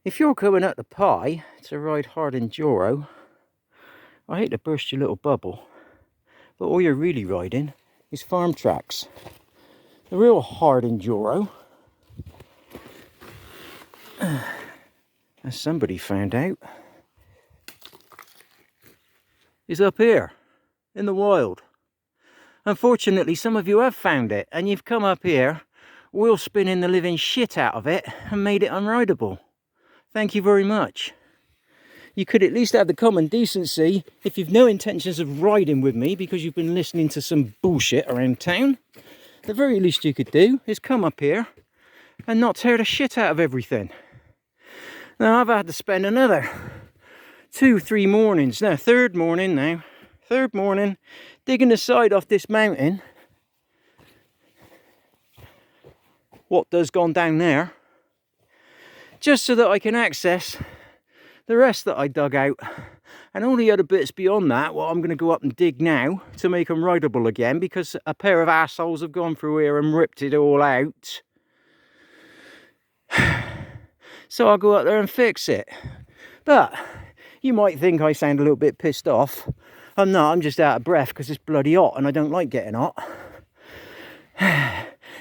If you're coming up the Pie to ride hard enduro, I hate to burst your little bubble, but all you're really riding is farm tracks. The real hard enduro, as somebody found out, is up here in the wild. Unfortunately, some of you have found it and you've come up here, wheel spinning the living shit out of it and made it unrideable. Thank you very much. You could at least have the common decency, if you've no intentions of riding with me because you've been listening to some bullshit around town, the very least you could do is come up here and not tear the shit out of everything. Now I've had to spend another 2-3 mornings, no, third morning, digging the side off this mountain. What does gone down there, just so that I can access the rest that I dug out, and all the other bits beyond that, what I'm going to go up and dig now to make them rideable again, because a pair of assholes have gone through here and ripped it all out. So I'll go up there and fix it. But you might think I sound a little bit pissed off. I'm not, I'm just out of breath because it's bloody hot and I don't like getting hot.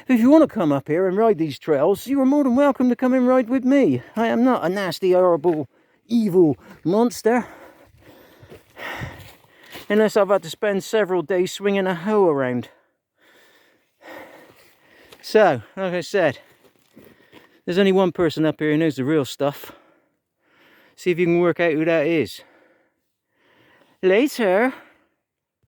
If you want to come up here and ride these trails, you are more than welcome to come and ride with me. I am not a nasty, horrible, evil monster. Unless I've had to spend several days swinging a hoe around. So, like I said, there's only one person up here who knows the real stuff. See if you can work out who that is. Later.